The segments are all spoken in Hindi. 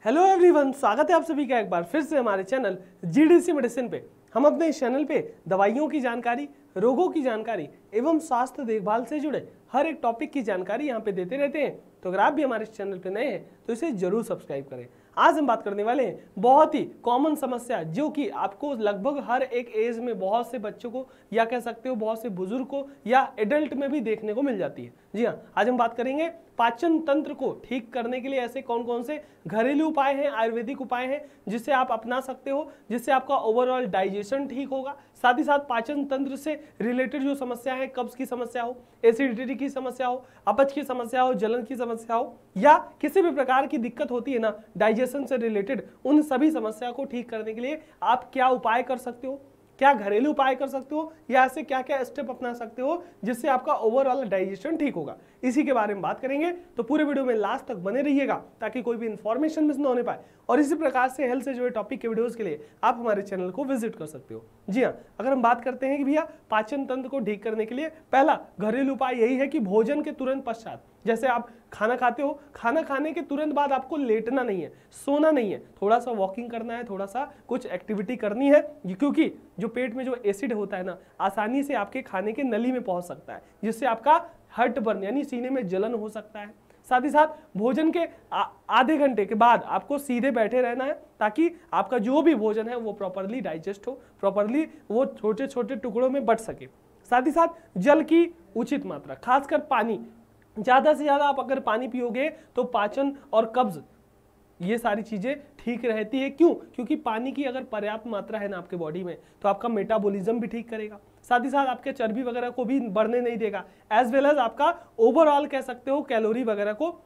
हेलो एवरीवन, स्वागत है आप सभी का एक बार फिर से हमारे चैनल जीडीसी मेडिसिन पे। हम अपने इस चैनल पे दवाइयों की जानकारी, रोगों की जानकारी एवं स्वास्थ्य देखभाल से जुड़े हर एक टॉपिक की जानकारी यहाँ पे देते रहते हैं। तो अगर आप भी हमारे इस चैनल पे नए हैं तो इसे जरूर सब्सक्राइब करें। आज हम बात करने वाले हैं बहुत ही कॉमन समस्या जो कि आपको लगभग हर एक एज में बहुत से बच्चों को या कह सकते हो बहुत से बुजुर्ग को या एडल्ट में भी देखने को मिल जाती है। जी हाँ, आज हम बात करेंगे पाचन तंत्र को ठीक करने के लिए ऐसे कौन कौन से घरेलू उपाय हैं, आयुर्वेदिक उपाय हैं जिसे आप अपना सकते हो, जिससे आपका ओवरऑल डाइजेशन ठीक होगा। साथ ही साथ पाचन तंत्र से रिलेटेड जो समस्या है, कब्ज की समस्या हो, एसिडिटी की समस्या हो, अपच की समस्या हो, जलन की समस्या हो या किसी भी प्रकार की दिक्कत होती है ना डाइजेशन से रिलेटेड, उन सभी समस्या को ठीक करने के लिए आप क्या उपाय कर सकते हो, क्या घरेलू उपाय कर सकते हो या ऐसे क्या क्या स्टेप अपना सकते हो जिससे आपका ओवरऑल डाइजेशन ठीक होगा, इसी के बारे में बात करेंगे। तो पूरे वीडियो में लास्ट तक बने रहिएगा ताकि कोई भी इंफॉर्मेशन मिस ना होने पाए। और इसी प्रकार से हेल्थ से जुड़े टॉपिक के वीडियोस के लिए आप हमारे चैनल को विजिट कर सकते हो। जी हाँ, अगर हम बात करते हैं कि भैया पाचन तंत्र को ठीक करने के लिए पहला घरेलू उपाय यही है कि भोजन के तुरंत पश्चात, जैसे आप खाना खाते हो, खाना खाने के तुरंत बाद आपको लेटना नहीं है, सोना नहीं है, थोड़ा सा वॉकिंग करना है, थोड़ा सा कुछ एक्टिविटी करनी है, क्योंकि जो पेट में जो एसिड होता है ना आसानी से आपके खाने के नली में पहुंच सकता है, जिससे आपका हार्ट बर्न यानी सीने में जलन हो सकता है। साथ ही साथ भोजन के आधे घंटे के बाद आपको सीधे बैठे रहना है ताकि आपका जो भी भोजन है वो प्रॉपरली डाइजेस्ट हो, प्रॉपरली वो छोटे छोटे टुकड़ों में बंट सके। साथ ही साथ जल की उचित मात्रा, खासकर पानी, ज्यादा से ज्यादा आप अगर पानी पियोगे तो पाचन और कब्ज ये सारी चीजें ठीक रहती है। क्यों? क्योंकि पानी की अगर पर्याप्त मात्रा है ना आपके बॉडी में तो आपका मेटाबॉलिज्म भी ठीक करेगा, साथ ही साथ आपके चर्बी वगैरह को भी बढ़ने नहीं देगा, एज वेल एज आपका ओवरऑल कह सकते हो कैलोरी वगैरह को,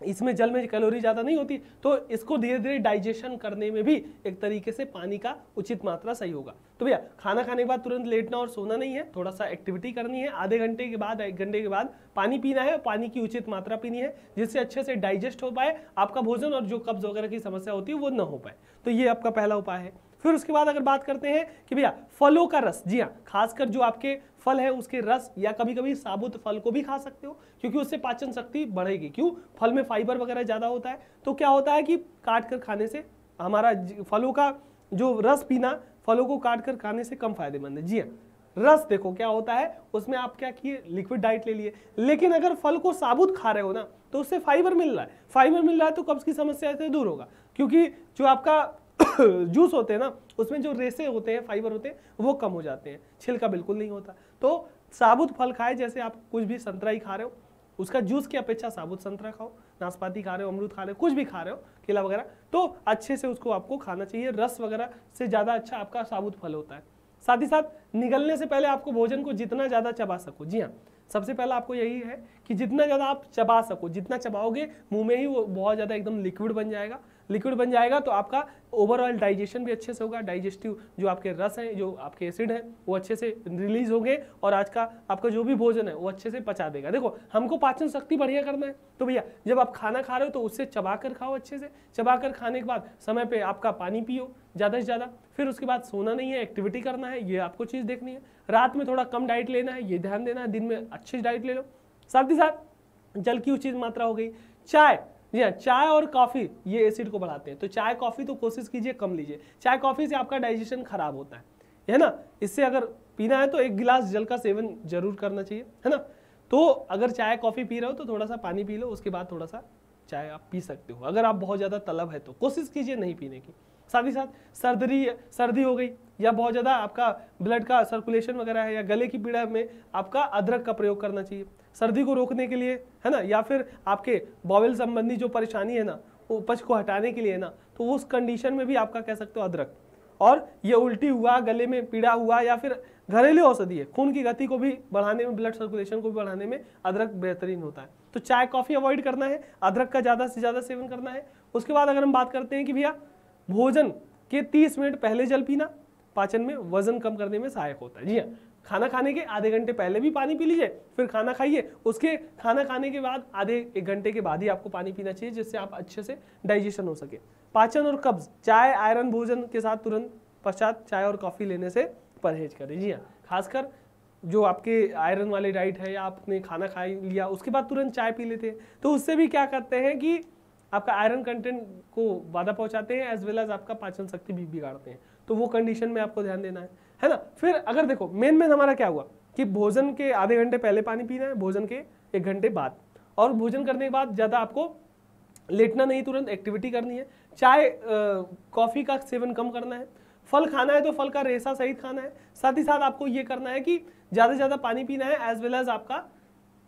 इसमें जल में कैलोरी ज्यादा नहीं होती तो इसको धीरे धीरे डाइजेशन करने में भी एक तरीके से पानी का उचित मात्रा सही होगा। तो भैया खाना खाने के बाद तुरंत लेटना और सोना नहीं है, थोड़ा सा एक्टिविटी करनी है, आधे घंटे के बाद 1 घंटे के बाद पानी पीना है, पानी की उचित मात्रा पीनी है जिससे अच्छे से डाइजेस्ट हो पाए आपका भोजन और जो कब्ज वगैरह की समस्या होती है वो ना हो पाए। तो ये आपका पहला उपाय है। फिर उसके बाद अगर बात करते हैं कि भैया फलों का रस, जी हाँ, खासकर जो आपके फल है उसके रस या कभी कभी साबुत फल को भी खा सकते हो क्योंकि उससे पाचन शक्ति बढ़ेगी। क्यों? फल में फाइबर वगैरह ज्यादा होता है तो क्या होता है कि काट कर खाने से हमारा फलों का जो रस पीना फलों को काट कर खाने से कम फायदेमंद है। जी हाँ, रस देखो क्या होता है उसमें आप क्या किए, लिक्विड डाइट ले लिए, लेकिन अगर फल को साबुत खा रहे हो ना तो उससे फाइबर मिल रहा है, फाइबर मिल रहा है तो कब्ज की समस्या से दूर होगा क्योंकि जो आपका जूस होते हैं ना उसमें जो रेसे होते हैं, फाइबर होते हैं, वो कम हो जाते हैं, छिलका बिल्कुल नहीं होता। तो साबुत फल खाए, जैसे आप कुछ भी संतरा ही खा रहे हो उसका जूस की अपेक्षा साबुत संतरा खाओ, नाशपाती खा रहे हो, अमरूद खा रहे हो, कुछ भी खा रहे हो, केला वगैरह, तो अच्छे से उसको आपको खाना चाहिए। रस वगैरह से ज्यादा अच्छा आपका साबुत फल होता है। साथ ही साथ निगलने से पहले आपको भोजन को जितना ज्यादा चबा सको, जी हाँ, सबसे पहला आपको यही है कि जितना ज्यादा आप चबा सको, जितना चबाओगे मुंह में ही वो बहुत ज्यादा एकदम लिक्विड बन जाएगा, लिक्विड बन जाएगा तो आपका ओवरऑल डाइजेशन भी अच्छे से होगा, डाइजेस्टिव जो आपके रस हैं, जो आपके एसिड हैं वो अच्छे से रिलीज होंगे और आज का आपका जो भी भोजन है वो अच्छे से पचा देगा। देखो हमको पाचन शक्ति बढ़िया करना है तो भैया जब आप खाना खा रहे हो तो उससे चबा कर खाओ, अच्छे से चबा कर खाने के बाद समय पे आपका पानी पियो ज़्यादा से ज़्यादा। फिर उसके बाद सोना नहीं है, एक्टिविटी करना है, ये आपको चीज़ देखनी है। रात में थोड़ा कम डाइट लेना है, ये ध्यान देना है, दिन में अच्छी डाइट ले लो। साथ ही साथ जल की उचित मात्रा हो गई। चाय, जी हाँ, चाय और कॉफी ये एसिड को बढ़ाते हैं तो चाय कॉफी तो कोशिश कीजिए कम लीजिए। चाय कॉफी से आपका डाइजेशन खराब होता है ना, इससे अगर पीना है तो 1 गिलास जल का सेवन जरूर करना चाहिए, है ना। तो अगर चाय कॉफी पी रहे हो तो थोड़ा सा पानी पी लो, उसके बाद थोड़ा सा चाय आप पी सकते हो। अगर आप बहुत ज्यादा तलब है तो कोशिश कीजिए नहीं पीने की। साथ ही साथ सर्दी हो गई या बहुत ज़्यादा आपका ब्लड का सर्कुलेशन वगैरह है या गले की पीड़ा में आपका अदरक का प्रयोग करना चाहिए सर्दी को रोकने के लिए, है ना, या फिर आपके बॉवेल संबंधी जो परेशानी है ना उपज को हटाने के लिए ना, तो उस कंडीशन में भी आपका कह सकते हो अदरक। और ये उल्टी हुआ, गले में पीड़ा हुआ या फिर घरेलू औषधि है, खून की गति को भी बढ़ाने में, ब्लड सर्कुलेशन को भी बढ़ाने में अदरक बेहतरीन होता है। तो चाय कॉफ़ी अवॉइड करना है, अदरक का ज़्यादा से ज़्यादा सेवन करना है। उसके बाद अगर हम बात करते हैं कि भैया भोजन के 30 मिनट पहले जल पीना पाचन में वजन कम करने में सहायक होता है। जी हाँ, खाना खाने के आधे घंटे पहले भी पानी पी लीजिए, फिर खाना खाइए, उसके खाना खाने के बाद आधे 1 घंटे के बाद ही आपको पानी पीना चाहिए जिससे आप अच्छे से डाइजेशन हो सके। पाचन और कब्ज, चाय आयरन भोजन के साथ तुरंत पश्चात चाय और कॉफी लेने से परहेज करें। जी हाँ, खासकर जो आपके आयरन वाले डाइट है या आपने खाना खा लिया उसके बाद तुरंत चाय पी लेते हैं तो उससे भी क्या करते हैं कि आपका आयरन कंटेंट को बाधा पहुंचाते हैं, एज वेल एज आपका पाचन शक्ति भी बिगाड़ते हैं। तो वो कंडीशन में आपको ध्यान देना है ना। फिर अगर देखो मेन हमारा क्या हुआ कि भोजन के आधे घंटे पहले पानी पीना है, भोजन के 1 घंटे बाद, और भोजन करने के बाद ज़्यादा आपको लेटना नहीं, तुरंत एक्टिविटी करनी है। चाय कॉफ़ी का सेवन कम करना है। फल खाना है तो फल का रेशा सहित खाना है। साथ ही साथ आपको ये करना है कि ज़्यादा से ज़्यादा पानी पीना है, एज वेल एज आपका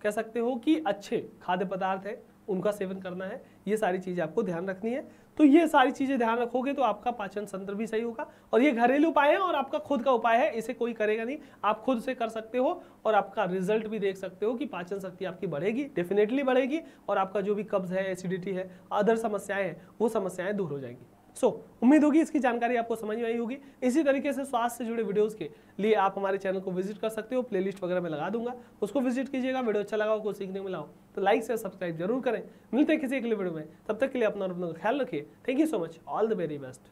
कह सकते हो कि अच्छे खाद्य पदार्थ है उनका सेवन करना है। ये सारी चीज़ें आपको ध्यान रखनी है। तो ये सारी चीज़ें ध्यान रखोगे तो आपका पाचन तंत्र भी सही होगा। और ये घरेलू उपाय है और आपका खुद का उपाय है, इसे कोई करेगा नहीं, आप खुद से कर सकते हो और आपका रिजल्ट भी देख सकते हो कि पाचन शक्ति आपकी बढ़ेगी, डेफिनेटली बढ़ेगी, और आपका जो भी कब्ज है, एसिडिटी है, अदर समस्याएं हैं, वो समस्याएं दूर हो जाएंगी। उम्मीद होगी इसकी जानकारी आपको समझ में आई होगी। इसी तरीके से स्वास्थ्य से जुड़े वीडियोस के लिए आप हमारे चैनल को विजिट कर सकते हो, प्लेलिस्ट वगैरह में लगा दूंगा, उसको विजिट कीजिएगा। वीडियो अच्छा लगा हो, कुछ सीखने को मिला हो तो लाइक से सब्सक्राइब जरूर करें। मिलते हैं किसी अगले वीडियो में, तब तक के लिए अपना और अपना ख्याल रखिए। Thank you so much, all the very best.